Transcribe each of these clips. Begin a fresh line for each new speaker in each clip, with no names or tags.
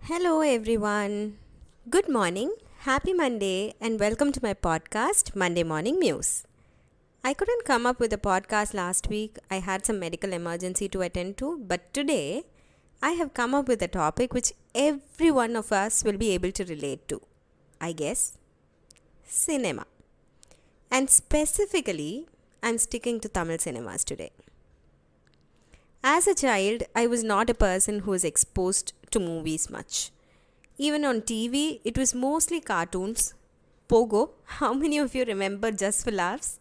Hello, everyone. Good morning, happy Monday, and welcome to my podcast, Monday Morning Muse. I couldn't come up with a podcast last week. I had some medical emergency to attend to, but today I have come up with a topic which every one of us will be able to relate to. I guess cinema. And specifically, I'm sticking to Tamil cinemas today. As a child, I was not a person who was exposed to movies much. Even on TV, it was mostly cartoons. Pogo, how many of you remember Just for Laughs?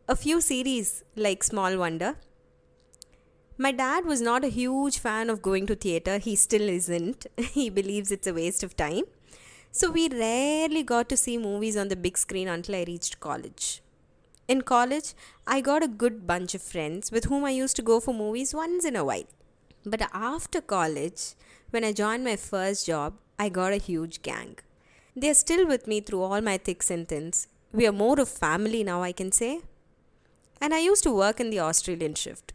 A few series like Small Wonder. My dad was not a huge fan of going to theatre, he still isn't. He believes it's a waste of time. So we rarely got to see movies on the big screen until I reached college. In college, I got a good bunch of friends with whom I used to go for movies once in a while. But after college, when I joined my first job, I got a huge gang. They are still with me through all my thicks and thins. We are more of family now, I can say. And I used to work in the Australian shift.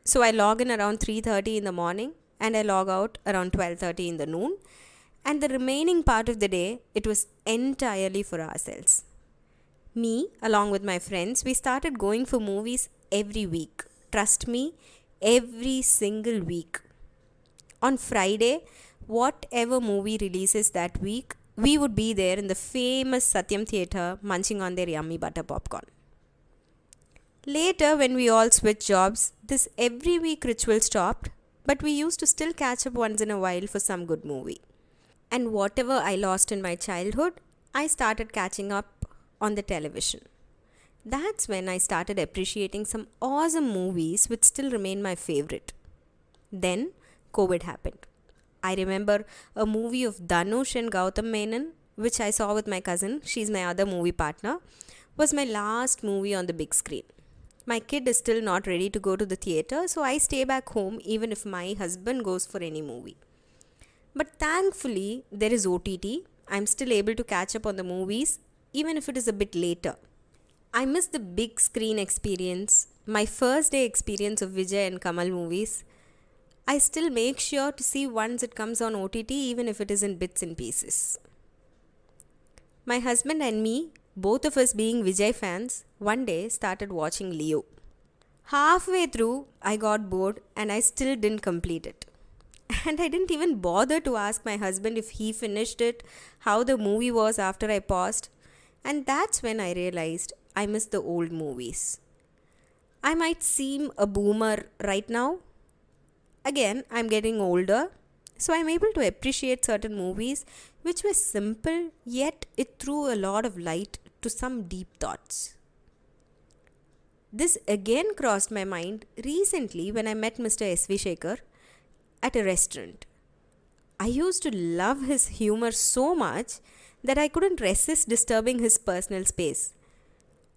So I log in around 3:30 in the morning and I log out around 12:30 in the noon. And the remaining part of the day, it was entirely for ourselves. Me, along with my friends, we started going for movies every week. Trust me, every single week. On Friday, whatever movie releases that week, we would be there in the famous Satyam Theatre munching on their yummy butter popcorn. Later, when we all switched jobs, this every week ritual stopped, but we used to still catch up once in a while for some good movie. And whatever I lost in my childhood, I started catching up on the television. That's when I started appreciating some awesome movies which still remain my favorite. Then COVID happened. I remember a movie of Dhanush and Gautam Menon, which I saw with my cousin, she's my other movie partner, was my last movie on the big screen. My kid is still not ready to go to the theatre, so I stay back home even if my husband goes for any movie. But thankfully, there is OTT. I'm still able to catch up on the movies even if it is a bit later. I miss the big screen experience, my first day experience of Vijay and Kamal movies. I still make sure to see once it comes on OTT even if it is in bits and pieces. My husband and me, both of us being Vijay fans, one day started watching Leo. Halfway through, I got bored and I still didn't complete it. And I didn't even bother to ask my husband if he finished it, how the movie was after I paused. And that's when I realized I miss the old movies. I might seem a boomer right now. Again, I'm getting older, so I'm able to appreciate certain movies which were simple, yet it threw a lot of light to some deep thoughts. This again crossed my mind recently when I met Mr. S.V. Shekhar at a restaurant. I used to love his humor so much that I couldn't resist disturbing his personal space.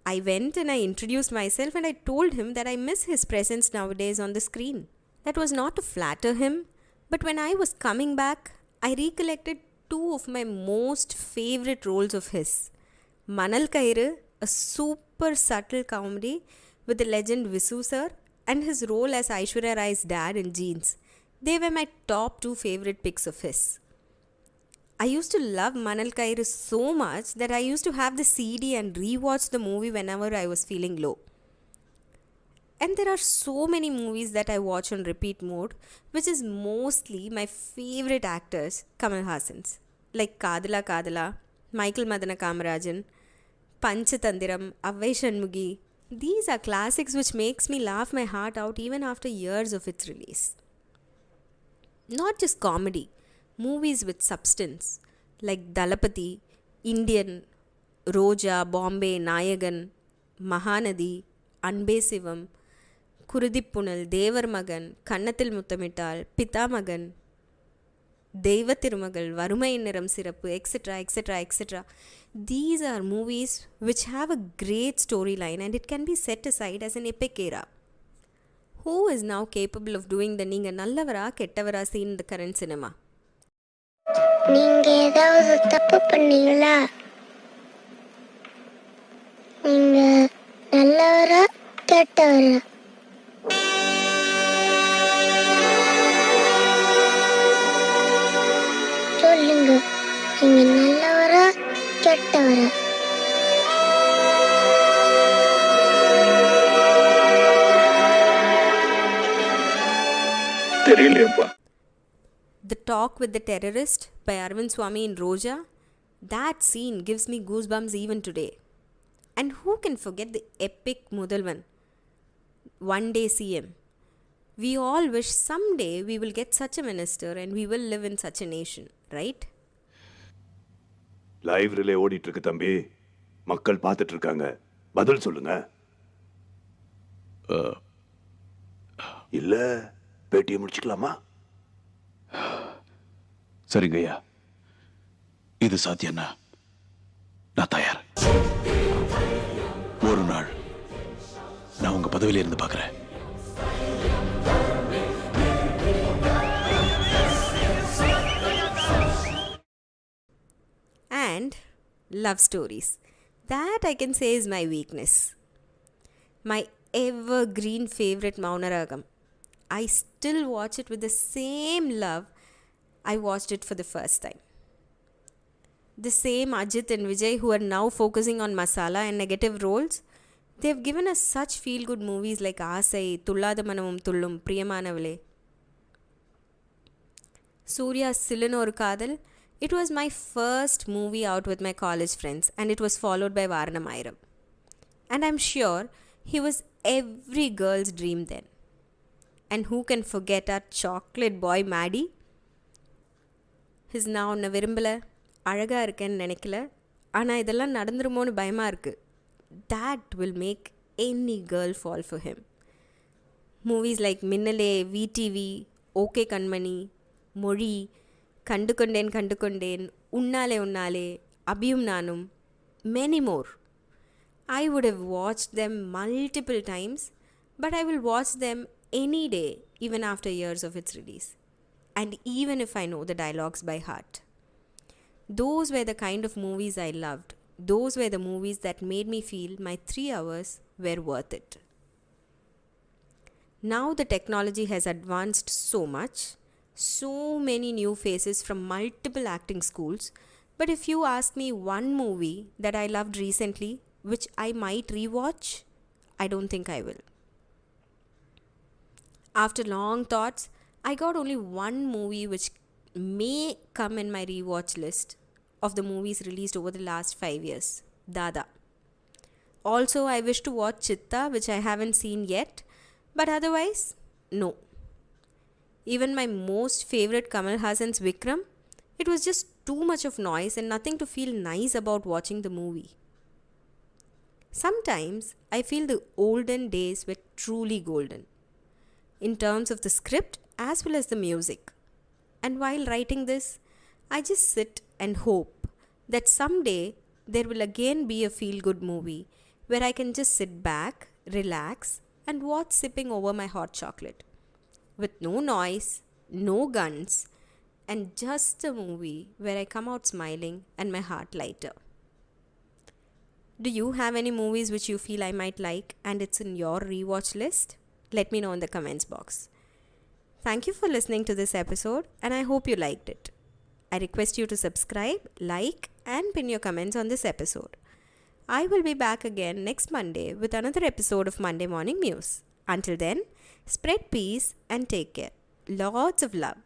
I went and I introduced myself and I told him that I miss his presence nowadays on the screen. That was not to flatter him, but when I was coming back, I recollected two of my most favorite roles of his. Manal Kairu, a super subtle comedy with the legend Visu sir, and his role as Aishwarya Rai's dad in Jeans. They were my top two favorite picks of his. I used to love Manal Kairu so much that I used to have the CD and rewatch the movie whenever I was feeling low. And there are so many movies that I watch on repeat mode, which is mostly my favorite actors, Kamal Hassan's, like Kadala Kadala, Michael Madana Kamarajan, Panchatandiram, Avvai Shanmugi. These are classics which makes me laugh my heart out even after years of its release. Not just comedy, movies with substance like Dalapati, Indian, Roja, Bombay, Nayagan, Mahanadi, Anbe Sivam, Kurudippunal, Devar Magan, Kannathil Muttamital, Pitamagan, Deiva Tirumagal, Varumai Niram Sirappu, etc., etc., etc. These are movies which have a great storyline and it can be set aside as an epic era. Who is now capable of doing the Neenga Nallavara Kettavara scene in the current cinema?
நீங்க ஏதாவது தப்பு பண்ணீங்களா? நீங்க நல்லவரா கெட்டவரா?
தெரியலையேப்பா.
The Talk with the Terrorist by Arvind Swamy in Roja, that scene gives me goosebumps even today. And who can forget the epic Mudalvan, one day CM? We all wish someday we will get such a minister and we will live in such a nation, right?
Live relay ஓடிட்டு இருக்கு தம்பி. மக்கள் பார்த்துட்டு இருக்காங்க. பதில் சொல்லுங்க. இல்ல பேட்டியை முடிச்சுக்கலாமா?
சரிங்கய்யா, இது சாத்தியம்னா நான் தயார். ஒரு நாள் நான் உங்க பதவியில இருந்து பார்க்கிறேன்.
And love stories. That I can say is my weakness. My evergreen favorite Maunaragam. I still watch it with the same love I watched it for the first time. The same Ajit and Vijay who are now focusing on masala and negative roles, they've given us such feel-good movies like Asai, Tullada Manamum Tullum, Priyamanavale. Surya's Sillan Oru Kadal, it was my first movie out with my college friends and it was followed by Varanam Airam. And I'm sure he was every girl's dream then. And who can forget our chocolate boy Maddie? His now உன்னை விரும்பலை, அழகாக இருக்கேன்னு நினைக்கல, ஆனால் இதெல்லாம் நடந்துருமோன்னு பயமாக இருக்குது. That will make any girl fall for him. Movies like Minnale, VTV, okay கண்மணி, மொழி, கண்டு கொண்டேன், உன்னாலே உன்னாலே, அபியும் நானும், many more. I would have watched them multiple times, but I will watch them any day, even after years of its release. And even if I know the dialogues by heart. Those were the kind of movies I loved. Those were the movies that made me feel my 3 hours were worth it. Now the technology has advanced so much, so many new faces from multiple acting schools, but if you ask me one movie that I loved recently, which I might rewatch, I don't think I will. After long thoughts, I got only one movie which may come in my rewatch list of the movies released over the last 5 years, Dada. Also, I wish to watch Chitta, which I haven't seen yet, but otherwise, no. Even my most favorite Kamal Hassan's Vikram, it was just too much of noise and nothing to feel nice about watching the movie. Sometimes I feel the olden days were truly golden, in terms of the script as well as the music. And while writing this, I just sit and hope that someday there will again be a feel-good movie where I can just sit back, relax, and watch sipping over my hot chocolate. With no noise, no guns, and just a movie where I come out smiling and my heart lighter. Do you have any movies which you feel I might like and it's in your rewatch list? Let me know in the comments box. Thank you for listening to this episode and I hope you liked it. I request you to subscribe, like and pin your comments on this episode. I will be back again next Monday with another episode of Monday Morning Muse. Until then, spread peace and take care. Lots of love.